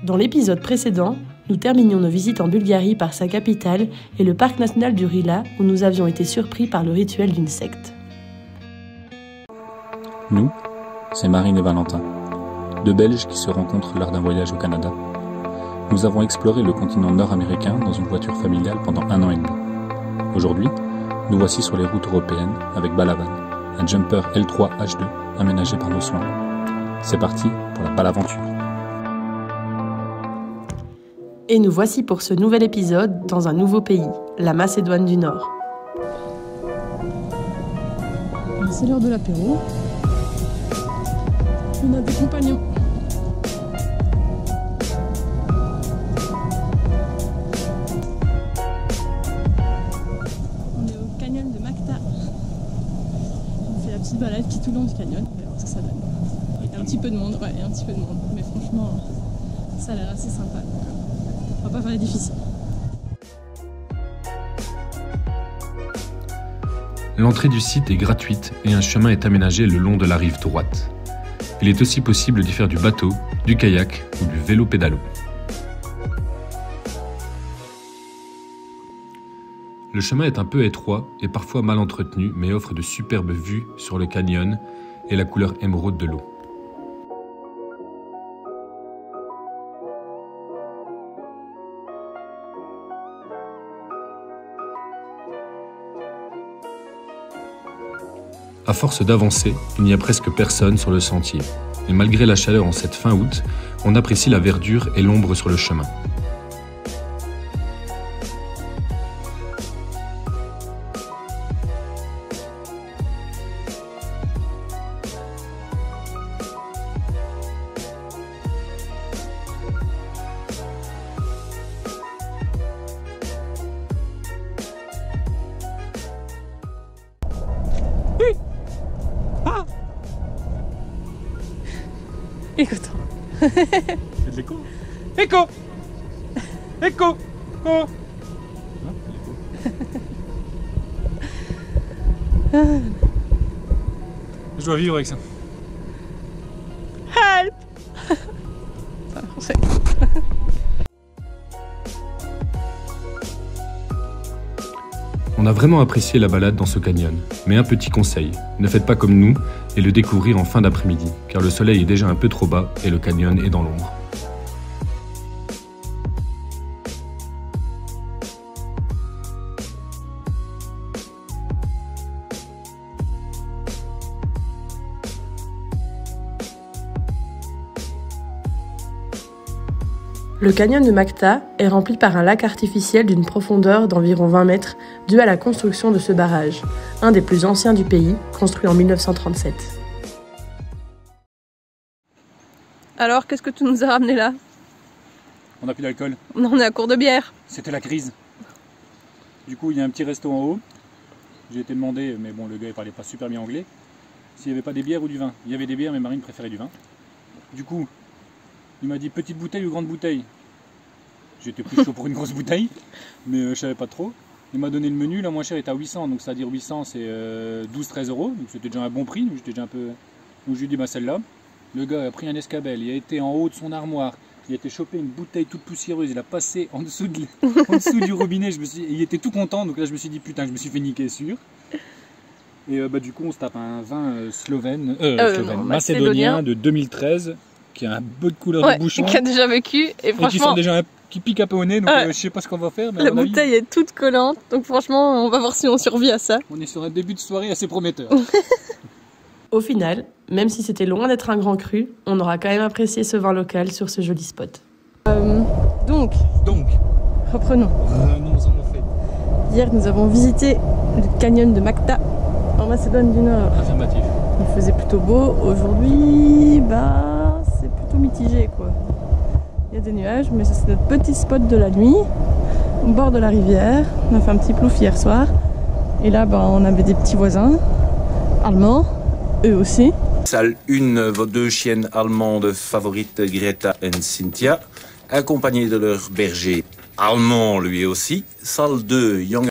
Dans l'épisode précédent, nous terminions nos visites en Bulgarie par sa capitale et le parc national du Rila où nous avions été surpris par le rituel d'une secte. Nous, c'est Marine et Valentin, deux Belges qui se rencontrent lors d'un voyage au Canada. Nous avons exploré le continent nord-américain dans une voiture familiale pendant 1 an et demi. Aujourd'hui, nous voici sur les routes européennes avec Balavan, un jumper L3 H2 aménagé par nos soins. C'est parti pour la Balaventure. Et nous voici pour ce nouvel épisode dans un nouveau pays, la Macédoine du Nord. C'est l'heure de l'apéro. On a des compagnons. On est au canyon de Macta. On fait la petite balade qui est tout le long du canyon. On va voir ce que ça donne. Il y a un petit peu de monde, ouais, il y a un petit peu de monde. Mais franchement, ça a l'air assez sympa. On va pas faire les difficiles. L'entrée du site est gratuite et un chemin est aménagé le long de la rive droite. Il est aussi possible d'y faire du bateau, du kayak ou du vélo-pédalo. Le chemin est un peu étroit et parfois mal entretenu, mais offre de superbes vues sur le canyon et la couleur émeraude de l'eau. À force d'avancer, il n'y a presque personne sur le sentier. Et malgré la chaleur en cette fin août, on apprécie la verdure et l'ombre sur le chemin. Écoute. C'est de l'écho. Écho. Écho. Oh. Je dois vivre avec ça. Help. Ça va français. On a vraiment apprécié la balade dans ce canyon, mais un petit conseil, ne faites pas comme nous et le découvrir en fin d'après-midi, car le soleil est déjà un peu trop bas et le canyon est dans l'ombre. Le canyon de Macta est rempli par un lac artificiel d'une profondeur d'environ 20 mètres dû à la construction de ce barrage, un des plus anciens du pays, construit en 1937. Alors, qu'est-ce que tu nous as ramené là? On n'a plus d'alcool. On est à court de bière. C'était la crise. Du coup, il y a un petit resto en haut. J'ai été demandé, mais bon, le gars ne parlait pas super bien anglais, s'il n'y avait pas des bières ou du vin. Il y avait des bières, mais Marine préférait du vin. Du coup, il m'a dit petite bouteille ou grande bouteille. J'étais plus chaud pour une grosse bouteille, mais je savais pas trop. Il m'a donné le menu, la moins chère était à 800, donc c'est-à-dire 800 c'est 12-13 euros, donc c'était déjà un bon prix, donc j'étais déjà un peu... Donc je lui ai dit bah celle-là. Le gars a pris un escabelle, il a été en haut de son armoire, il a été choper une bouteille toute poussiéreuse, il a passé en dessous, en dessous du robinet, il était tout content, donc là je me suis dit putain je me suis fait niquer sûr. Et du coup on se tape un vin slovène, macédonien de 2013. Qui a un peu de couleur de bouchon. Qui a déjà vécu et franchement qui pique un peu au nez, donc je sais pas ce qu'on va faire. Mais la bouteille est toute collante, donc franchement on va voir si on survit à ça. On est sur un début de soirée assez prometteur. Au final, même si c'était loin d'être un grand cru, on aura quand même apprécié ce vin local sur ce joli spot. Donc, reprenons. Non, ça m'a fait. Hier nous avons visité le canyon de Macta en Macédoine du Nord. Affirmatif. Il faisait plutôt beau, aujourd'hui c'est plutôt mitigé quoi. Il y a des nuages, mais ça c'est notre petit spot de la nuit, au bord de la rivière. On a fait un petit plouf hier soir, et là on avait des petits voisins allemands, eux aussi. Salle 1, vos 2 chiennes allemandes favorites Greta et Cynthia, accompagnées de leur berger allemand lui aussi. Salle 2, Young.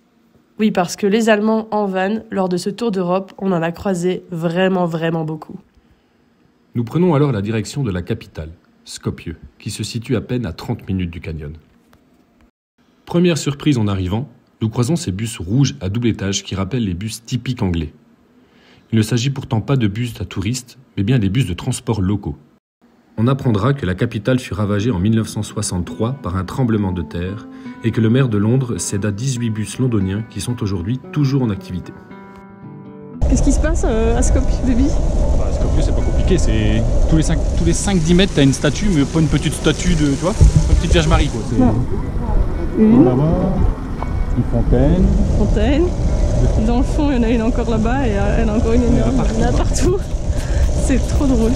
Oui, parce que les Allemands en van, lors de ce tour d'Europe, on en a croisé vraiment beaucoup. Nous prenons alors la direction de la capitale, Skopje, qui se situe à peine à 30 minutes du canyon. Première surprise en arrivant, nous croisons ces bus rouges à double étage qui rappellent les bus typiques anglais. Il ne s'agit pourtant pas de bus à touristes, mais bien des bus de transport locaux. On apprendra que la capitale fut ravagée en 1963 par un tremblement de terre et que le maire de Londres céda 18 bus londoniens qui sont aujourd'hui toujours en activité. Qu'est-ce qui se passe à Skopje, baby? Bah, Skopje, c'est pas compliqué, c'est tous les 5-10 mètres, t'as une statue, mais pas une petite statue de, tu vois, une petite Vierge Marie, quoi. Une là-bas, une fontaine. fontaine. Dans le fond, il y en a une encore là-bas et il y en a encore une énorme. Il y en a partout. C'est trop drôle.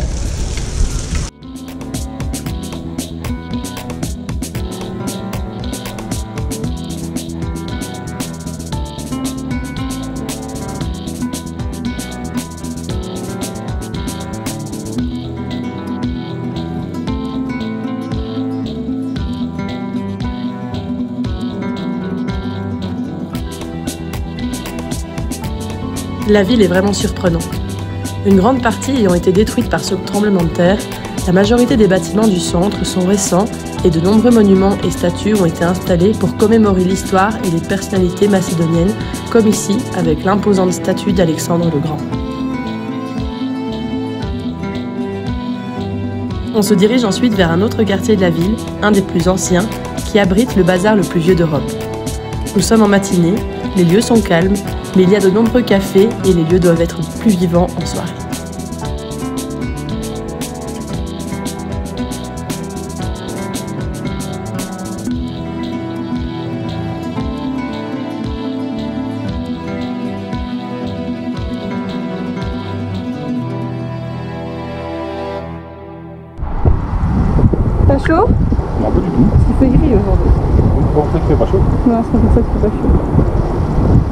La ville est vraiment surprenante. Une grande partie ayant été détruite par ce tremblement de terre, la majorité des bâtiments du centre sont récents et de nombreux monuments et statues ont été installés pour commémorer l'histoire et les personnalités macédoniennes, comme ici avec l'imposante statue d'Alexandre le Grand. On se dirige ensuite vers un autre quartier de la ville, un des plus anciens, qui abrite le bazar le plus vieux d'Europe. Nous sommes en matinée, les lieux sont calmes, mais il y a de nombreux cafés et les lieux doivent être plus vivants en soirée. T'as chaud? Non, pas du tout. Parce qu'il fait gris aujourd'hui. Oui, pour ça qu'il fait pas chaud. Non, c'est pour ça qu'il fait pas chaud.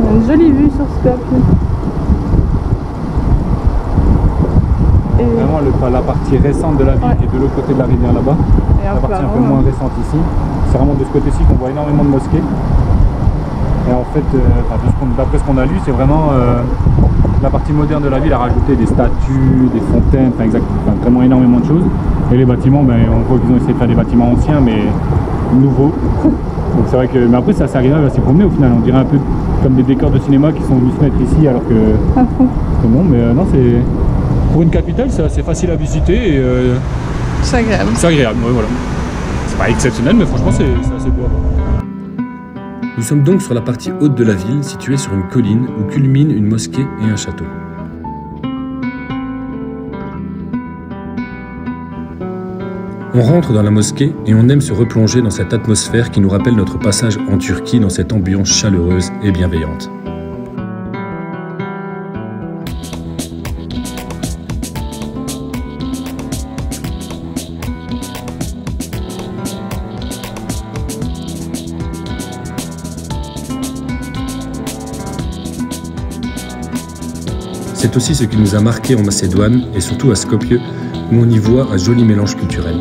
On a une jolie vue sur Skopje. Et Vraiment la partie récente de la ville qui est de l'autre côté de la rivière là-bas. La partie un peu moins récente ici. C'est vraiment de ce côté-ci qu'on voit énormément de mosquées. Et en fait, d'après ce qu'on a lu, c'est vraiment la partie moderne de la ville a rajouté des statues, des fontaines, vraiment énormément de choses. Et les bâtiments, on voit qu'ils ont essayé de faire des bâtiments anciens mais nouveaux. Donc c'est vrai que, mais après c'est assez agréable à s'y promener au final, on dirait un peu comme des décors de cinéma qui sont venus se mettre ici alors que c'est bon, mais non, c'est pour une capitale c'est assez facile à visiter et c'est agréable. C'est agréable, ouais, voilà. C'est pas exceptionnel mais franchement c'est assez beau à voir. Nous sommes donc sur la partie haute de la ville, située sur une colline où culmine une mosquée et un château. On rentre dans la mosquée et on aime se replonger dans cette atmosphère qui nous rappelle notre passage en Turquie dans cette ambiance chaleureuse et bienveillante. C'est aussi ce qui nous a marqué en Macédoine et surtout à Skopje, où on y voit un joli mélange culturel.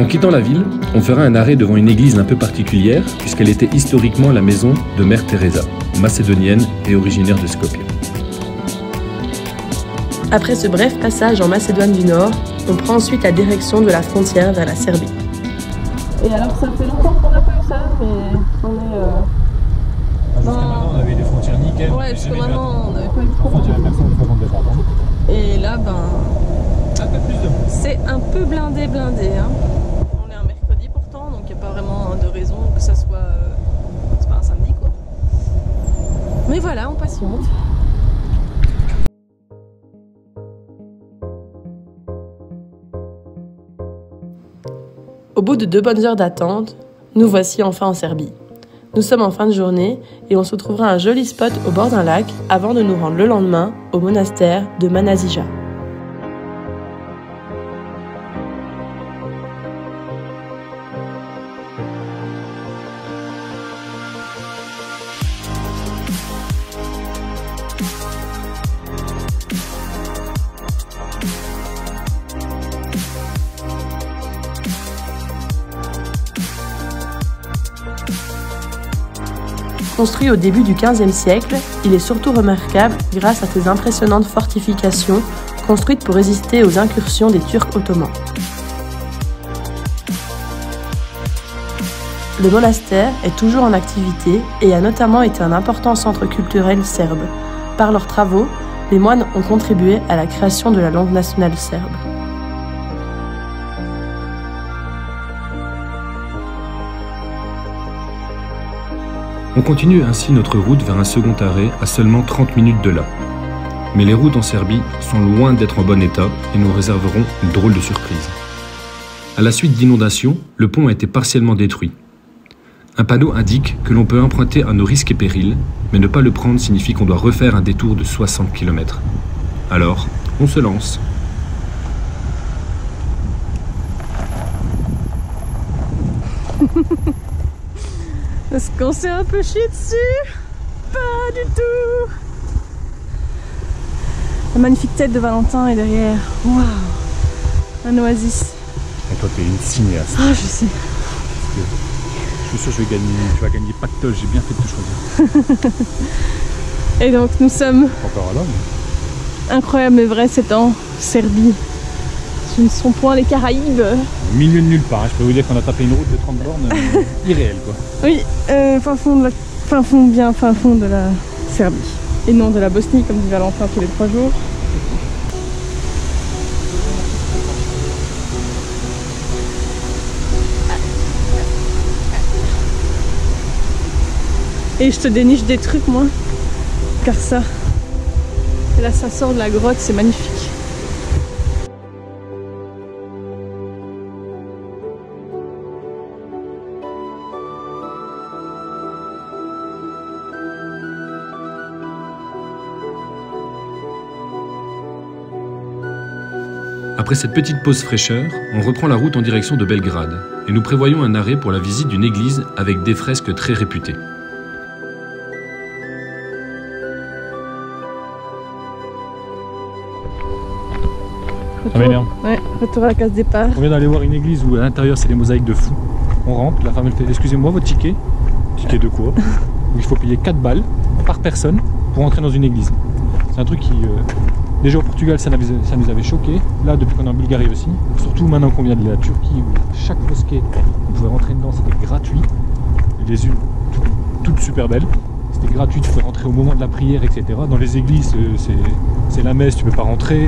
En quittant la ville, on fera un arrêt devant une église un peu particulière, puisqu'elle était historiquement la maison de Mère Teresa, macédonienne et originaire de Skopje. Après ce bref passage en Macédoine du Nord, on prend ensuite la direction de la frontière vers la Serbie. Et alors ça fait longtemps qu'on n'a pas eu ça, mais on est... Jusqu'à maintenant on avait des frontières nickel. Ouais, jusqu'à maintenant on n'avait pas eu de frontières personne de département. Et là, un peu plus de monde. C'est un peu blindé. Hein. On est un mercredi pourtant, donc il n'y a pas vraiment de raison que ça soit... c'est pas un samedi quoi. Mais voilà, on patiente. Au bout de 2 bonnes heures d'attente, nous voici enfin en Serbie. Nous sommes en fin de journée et on se trouvera un joli spot au bord d'un lac avant de nous rendre le lendemain au monastère de Manasija. Construit au début du XVe siècle, il est surtout remarquable grâce à ses impressionnantes fortifications construite pour résister aux incursions des Turcs ottomans. Le monastère est toujours en activité et a notamment été un important centre culturel serbe. Par leurs travaux, les moines ont contribué à la création de la langue nationale serbe. On continue ainsi notre route vers un second arrêt à seulement 30 minutes de là. Mais les routes en Serbie sont loin d'être en bon état et nous réserverons une drôle de surprise. À la suite d'inondations, le pont a été partiellement détruit. Un panneau indique que l'on peut emprunter à nos risques et périls, mais ne pas le prendre signifie qu'on doit refaire un détour de 60 km. Alors, on se lance. Est-ce qu'on s'est un peu chié dessus? Pas du tout. La magnifique tête de Valentin est derrière. Waouh, un oasis. Et toi, t'es une cinéaste. Ah, je sais. Je suis sûr que tu vas gagner pactole, j'ai bien fait de te choisir. Et donc nous sommes Encore alors, mais... incroyable mais vrai, c'est en Serbie. Ce ne sont point les Caraïbes. Au milieu de nulle part, hein. Je peux vous dire qu'on a tapé une route de 30 bornes irréelle quoi. Oui, fin fond de la Serbie. Et non de la Bosnie comme dit Valentin tous les 3 jours. Et je te déniche des trucs moi, car ça, et là ça sort de la grotte, c'est magnifique. Après cette petite pause fraîcheur, on reprend la route en direction de Belgrade et nous prévoyons un arrêt pour la visite d'une église avec des fresques très réputées. Ouais, retour à la case départ. On vient d'aller voir une église où à l'intérieur c'est des mosaïques de fous. On rentre, la femme elle fait excusez-moi votre ticket. Ticket de quoi? Il faut payer 4 balles par personne pour entrer dans une église. C'est un truc qui déjà au Portugal ça nous avait choqué. Là depuis qu'on est en Bulgarie aussi. Surtout maintenant qu'on vient de la Turquie où chaque mosquée on pouvait rentrer dedans, c'était gratuit. Les unes toutes super belles. C'était gratuit, tu pouvais rentrer au moment de la prière, etc. Dans les églises c'est la messe, tu peux pas rentrer.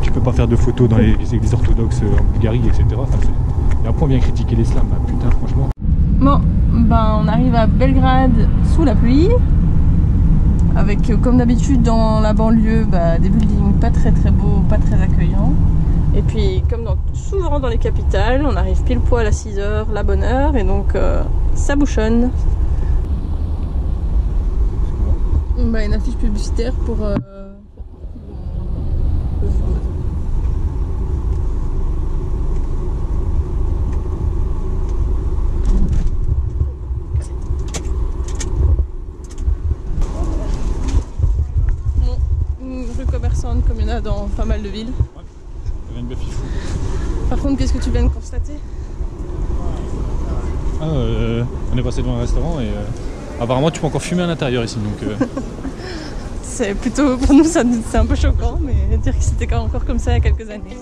Tu peux pas faire de photos dans les églises orthodoxes en Bulgarie, etc. Enfin, et après on vient critiquer l'islam, bah, putain franchement. Bon, ben on arrive à Belgrade sous la pluie. Avec comme d'habitude dans la banlieue, des buildings pas très beaux, pas très accueillants. Et puis comme souvent dans les capitales, on arrive pile poil à 6 h, la bonne heure, et donc ça bouchonne. Une affiche publicitaire pour... comme il y en a dans pas mal de villes. Ouais, ça vient de Bafifou. Par contre, qu'est-ce que tu viens de constater? On est passé devant un restaurant et apparemment tu peux encore fumer à l'intérieur ici. Donc, c'est plutôt, pour nous c'est un peu choquant, mais dire que c'était encore comme ça il y a quelques années.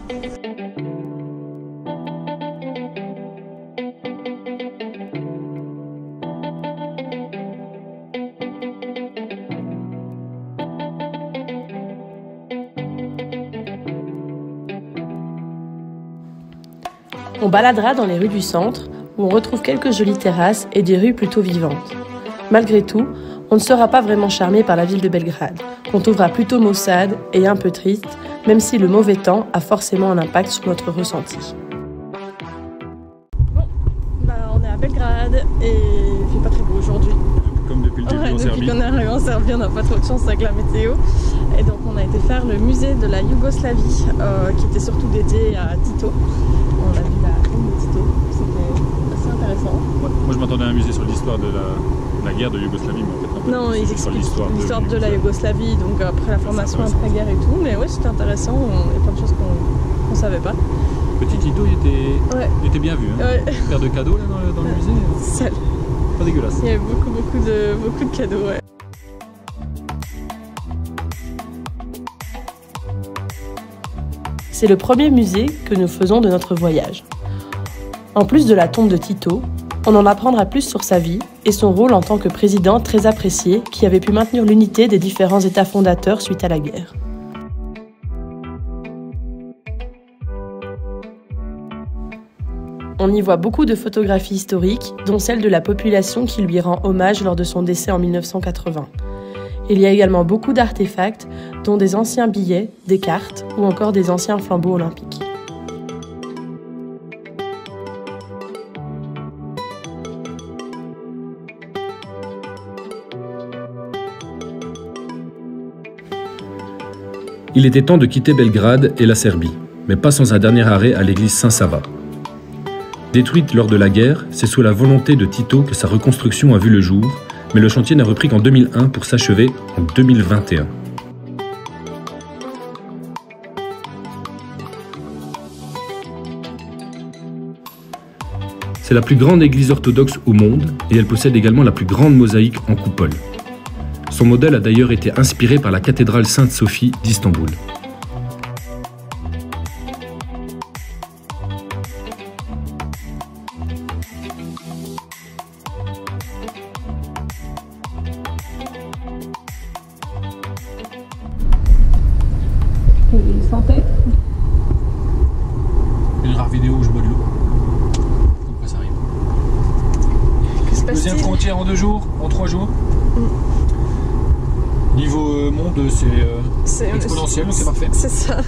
On baladera dans les rues du centre, où on retrouve quelques jolies terrasses et des rues plutôt vivantes. Malgré tout, on ne sera pas vraiment charmé par la ville de Belgrade, qu'on trouvera plutôt maussade et un peu triste, même si le mauvais temps a forcément un impact sur notre ressenti. Bon, on est à Belgrade et il fait pas très beau aujourd'hui. comme depuis le début en Serbie. Depuis qu'on est arrivé en Serbie, on n'a pas trop de chance avec la météo. Et donc on a été faire le musée de la Yougoslavie, qui était surtout dédié à Tito. On a vu la tombe de Tito, c'était assez intéressant. Ouais, moi je m'attendais à un musée sur l'histoire de la guerre de Yougoslavie, mais en fait non, ils expliquent l'histoire de la Yougoslavie, donc après la formation, après-guerre et tout. Mais ouais, c'était intéressant, il y a plein de choses qu'on ne savait pas. Petit Tito, il était bien vu. Hein. Ouais. Une paire de cadeaux là, dans le musée. Sale. Pas dégueulasse. Il y avait beaucoup de cadeaux, ouais. C'est le premier musée que nous faisons de notre voyage. En plus de la tombe de Tito, on en apprendra plus sur sa vie et son rôle en tant que président très apprécié qui avait pu maintenir l'unité des différents États fondateurs suite à la guerre. On y voit beaucoup de photographies historiques, dont celle de la population qui lui rend hommage lors de son décès en 1980. Il y a également beaucoup d'artefacts, dont des anciens billets, des cartes ou encore des anciens flambeaux olympiques. Il était temps de quitter Belgrade et la Serbie, mais pas sans un dernier arrêt à l'église Saint-Sava. Détruite lors de la guerre, c'est sous la volonté de Tito que sa reconstruction a vu le jour, mais le chantier n'a repris qu'en 2001 pour s'achever en 2021. C'est la plus grande église orthodoxe au monde et elle possède également la plus grande mosaïque en coupole. Son modèle a d'ailleurs été inspiré par la cathédrale Sainte-Sophie d'Istanbul. Santé. Une rare vidéo où je bois de l'eau. Comme quoi ça arrive. Que se passe-t-il ? Deuxième frontière en 2 jours, en 3 jours. Niveau monde, c'est exponentiel, donc c'est parfait. C'est ça.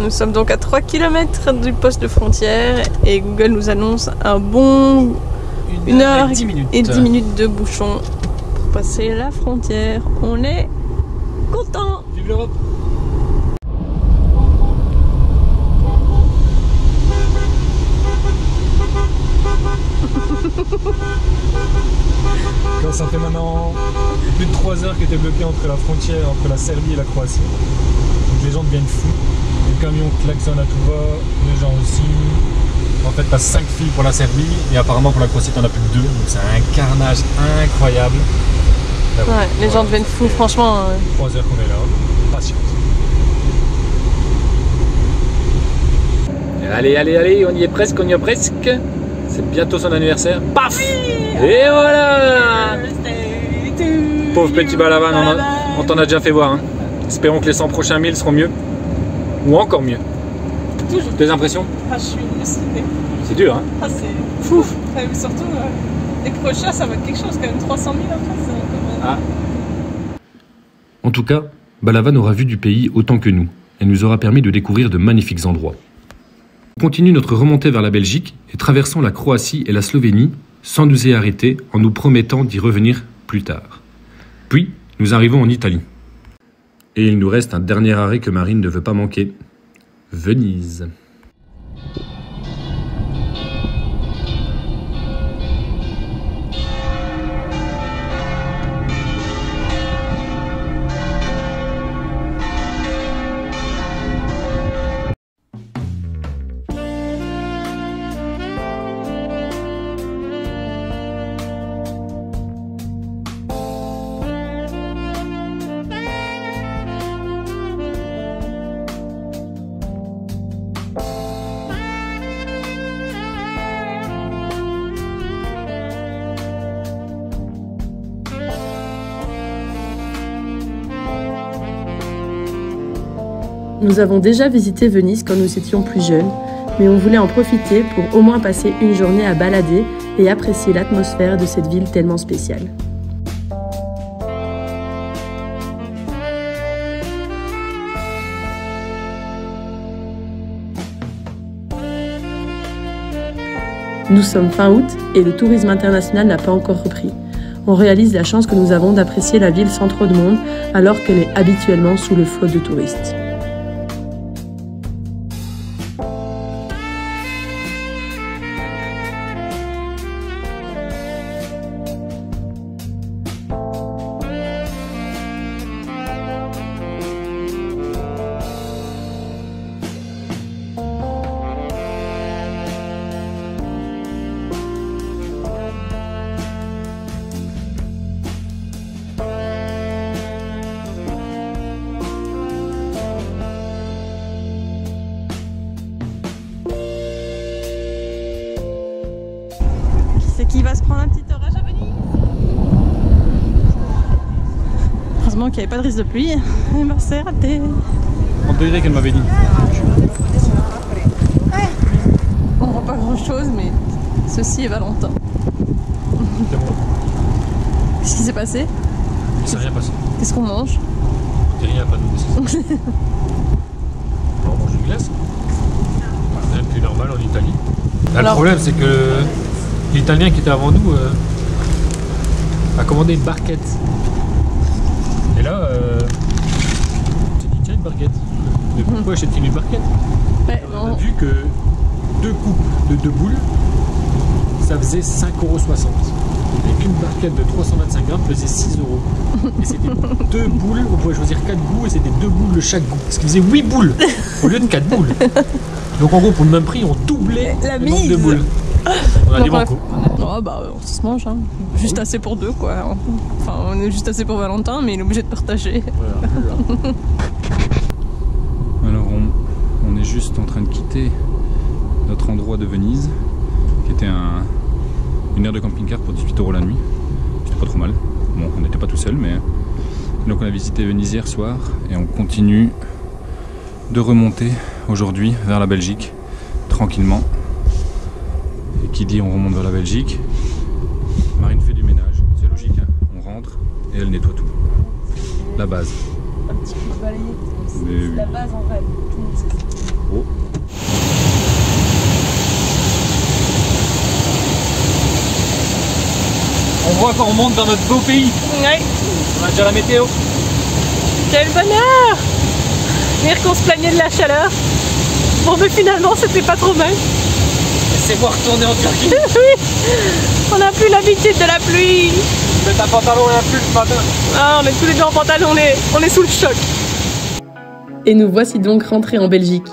Nous sommes donc à 3 km du poste de frontière et Google nous annonce un bon 1 heure et 10 minutes de bouchon pour passer la frontière. On est content. Vive l'Europe! Quand ça fait maintenant plus de 3 heures que tu es bloqué entre la frontière, entre la Serbie et la Croatie. Donc les gens deviennent fous. Les camions klaxonnent à tout va, les gens aussi. En fait, tu as 5 filles pour la Serbie et apparemment pour la Croatie, tu en as plus que 2. Donc c'est un carnage incroyable. Ouais, les gens deviennent fous, franchement. 3 heures qu'on est là. Patience. Allez, allez, allez, on y est presque, on y est presque. C'est bientôt son anniversaire. Paf! Et voilà! Pauvre petit Balavan, on t'en a déjà fait voir. Hein. Espérons que les 100 prochains 1000 seront mieux. Ou encore mieux. Toujours. Tes impressions? Ah, je suis hallucinée. C'est dur, hein? Ah, c'est fou. Mais surtout, les prochains, ça va être quelque chose quand même. 300 000 après, c'est quand même... Ah. En tout cas, Balavan aura vu du pays autant que nous et nous aura permis de découvrir de magnifiques endroits. On continue notre remontée vers la Belgique et traversons la Croatie et la Slovénie sans nous y arrêter en nous promettant d'y revenir plus tard. Puis, nous arrivons en Italie. Et il nous reste un dernier arrêt que Marine ne veut pas manquer. Venise. Nous avons déjà visité Venise quand nous étions plus jeunes, mais on voulait en profiter pour au moins passer une journée à balader et apprécier l'atmosphère de cette ville tellement spéciale. Nous sommes fin août et le tourisme international n'a pas encore repris. On réalise la chance que nous avons d'apprécier la ville sans trop de monde alors qu'elle est habituellement sous le flot de touristes. qui va se prendre un petit orage à Venise. Heureusement qu'il n'y avait pas de risque de pluie. Et ben c'est raté. 30 degrés qu'elle m'avait dit. On voit pas grand chose, mais ceci est Valentin. Qu'est-ce qui s'est passé? Il s'est rien passé. Qu'est-ce qu'on mange? J'ai rien à pas donner. On mange une glace. Rien de plus normal en Italie. Là, Alors... le problème, c'est que l'Italien qui était avant nous a commandé une barquette. Et là, j'ai dit tiens, une barquette. Mais pourquoi achète-t-il une barquette? Ouais, On a vu que 2 coupes de 2 boules, ça faisait 5,60 €. Et une barquette de 325 grammes faisait 6 €. Et c'était 2 boules, on pouvait choisir 4 goûts et c'était 2 boules de chaque goût. Ce qui faisait 8 boules au lieu de 4 boules. Donc en gros, pour le même prix, on doublait la le nombre mise de boules. On a dit banco. Oh bah on se mange, hein. Juste assez pour deux quoi. Enfin on est juste assez pour Valentin mais il est obligé de partager. Voilà. Alors on est juste en train de quitter notre endroit de Venise, qui était une aire de camping-car pour 18 € la nuit. C'était pas trop mal. Bon, on n'était pas tout seul, mais donc on a visité Venise hier soir et on continue de remonter aujourd'hui vers la Belgique tranquillement. Et qui dit on remonte vers la Belgique, Marine fait du ménage, c'est logique, hein. On rentre et elle nettoie tout. La base. Un petit peu balayé. C'est la base en vrai. Oh. On voit qu'on remonte dans notre beau pays. Ouais. On a déjà la météo. Quel bonheur! Dire qu'on se plaignait de la chaleur. Bon, mais finalement, c'était pas trop mal. Laissez-moi retourner en Turquie. Oui, on n'a plus l'habitude de la pluie. Mettre un pantalon et un pull ce matin. Ah, on est tous les deux en pantalon, on est sous le choc. Et nous voici donc rentrés en Belgique.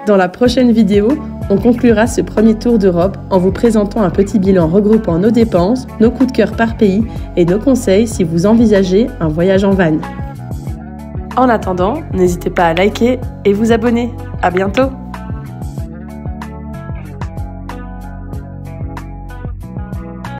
Dans la prochaine vidéo, on conclura ce premier tour d'Europe en vous présentant un petit bilan regroupant nos dépenses, nos coups de cœur par pays et nos conseils si vous envisagez un voyage en van. En attendant, n'hésitez pas à liker et vous abonner. À bientôt!